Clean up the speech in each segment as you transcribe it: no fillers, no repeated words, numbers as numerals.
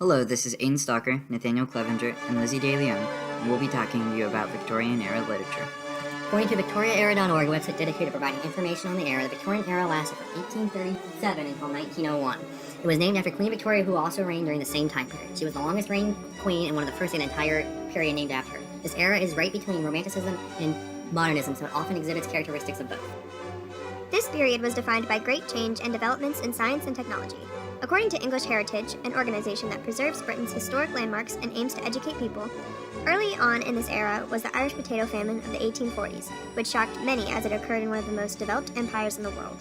Hello, this is Aiden Stalker, Nathaniel Clevenger, and Lizzie De Leon, and we'll be talking to you about Victorian-era literature. According to VictoriaEra.org, a website dedicated to providing information on the era, the Victorian era lasted from 1837 until 1901. It was named after Queen Victoria, who also reigned during the same time period. She was the longest reigning queen and one of the first in an entire period named after her. This era is right between Romanticism and Modernism, so it often exhibits characteristics of both. This period was defined by great change and developments in science and technology. According to English Heritage, an organization that preserves Britain's historic landmarks and aims to educate people, early on in this era was the Irish potato famine of the 1840s, which shocked many as it occurred in one of the most developed empires in the world.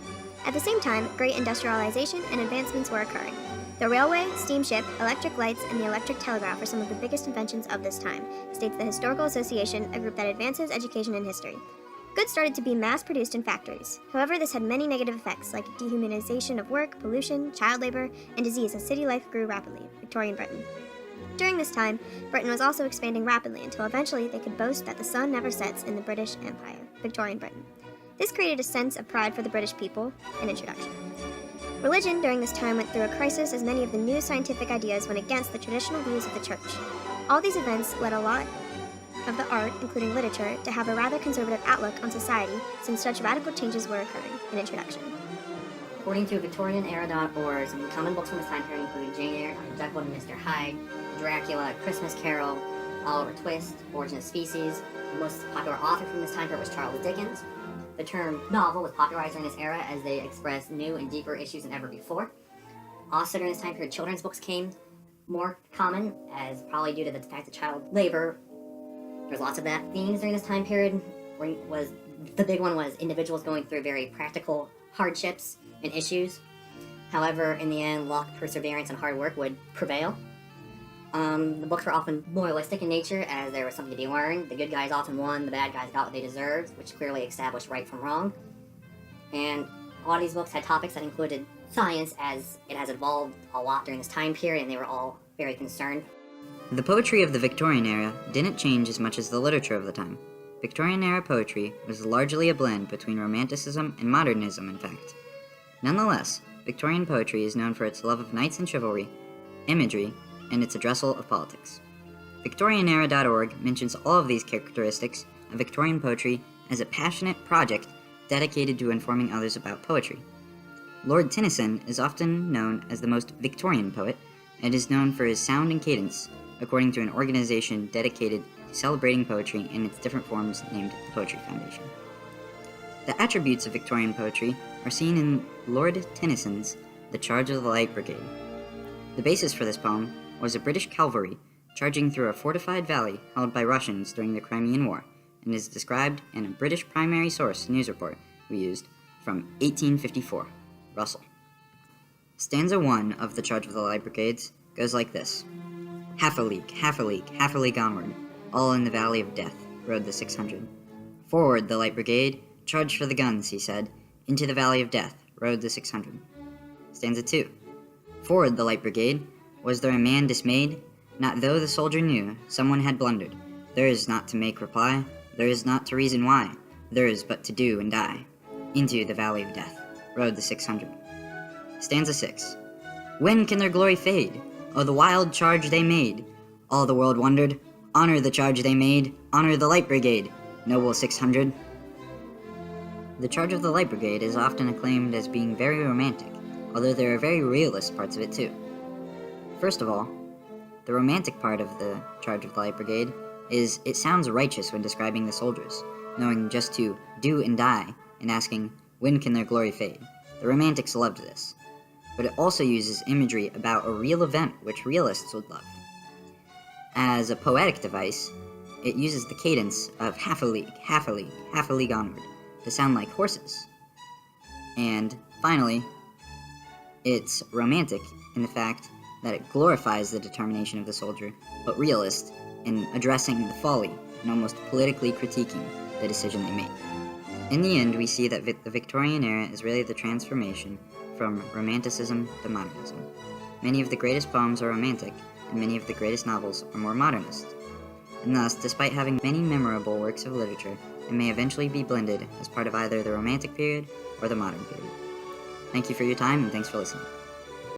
At the same time, great industrialization and advancements were occurring. The railway, steamship, electric lights, and the electric telegraph are some of the biggest inventions of this time, states the Historical Association, a group that advances education and history. Goods started to be mass-produced in factories. However, this had many negative effects like dehumanization of work, pollution, child labor, and disease as city life grew rapidly, Victorian Britain. During this time, Britain was also expanding rapidly until eventually they could boast that the sun never sets in the British Empire, Victorian Britain. This created a sense of pride for the British people. An introduction. Religion during this time went through a crisis as many of the new scientific ideas went against the traditional views of the church. All these events led a lot of the art, including literature, to have a rather conservative outlook on society since such radical changes were occurring. An introduction. According to VictorianEra.org, some common books from this time period include Jane Eyre, Dr. Jekyll and Mr. Hyde, Dracula, Christmas Carol, Oliver Twist, Origin of Species. The most popular author from this time period was Charles Dickens. The term novel was popularized during this era as they expressed new and deeper issues than ever before. Also during this time period, children's books came more common, as probably due to the fact that child labor. There's lots of that. Themes during this time period the big one was individuals going through very practical hardships and issues. However, in the end, luck, perseverance, and hard work would prevail. The books were often moralistic in nature, as there was something to be learned. The good guys often won, the bad guys got what they deserved, which clearly established right from wrong. And a lot of these books had topics that included science, as it has evolved a lot during this time period, and they were all very concerned. The poetry of the Victorian era didn't change as much as the literature of the time. Victorian-era poetry was largely a blend between Romanticism and Modernism, in fact. Nonetheless, Victorian poetry is known for its love of knights and chivalry, imagery, and its addressal of politics. VictorianEra.org mentions all of these characteristics of Victorian poetry as a passionate project dedicated to informing others about poetry. Lord Tennyson is often known as the most Victorian poet, and is known for his sound and cadence, according to an organization dedicated to celebrating poetry in its different forms named the Poetry Foundation. The attributes of Victorian poetry are seen in Lord Tennyson's The Charge of the Light Brigade. The basis for this poem was a British cavalry charging through a fortified valley held by Russians during the Crimean War, and is described in a British primary source news report we used from 1854, Russell. Stanza 1 of The Charge of the Light Brigades goes like this. Half a league onward, all in the valley of death, rode the 600. Forward, the Light Brigade, charge for the guns, he said. Into the valley of death, rode the 600. Stanza 2. Forward, the Light Brigade, was there a man dismayed? Not though the soldier knew, someone had blundered. There is not to make reply, there is not to reason why, there is but to do and die. Into the valley of death, rode the 600. Stanza 6. When can their glory fade? Oh, the wild charge they made! All the world wondered. Honor the charge they made. Honor the Light Brigade, noble 600. The Charge of the Light Brigade is often acclaimed as being very romantic, although there are very realist parts of it too. First of all, the romantic part of the Charge of the Light Brigade is it sounds righteous when describing the soldiers, knowing just to do and die, and asking, when can their glory fade? The Romantics loved this. But it also uses imagery about a real event which realists would love. As a poetic device, it uses the cadence of half a league onward, to sound like horses. And finally, it's romantic in the fact that it glorifies the determination of the soldier, but realist in addressing the folly and almost politically critiquing the decision they made. In the end, we see that the Victorian era is really the transformation from Romanticism to Modernism. Many of the greatest poems are romantic, and many of the greatest novels are more modernist. And thus, despite having many memorable works of literature, it may eventually be blended as part of either the Romantic period or the Modern period. Thank you for your time, and thanks for listening.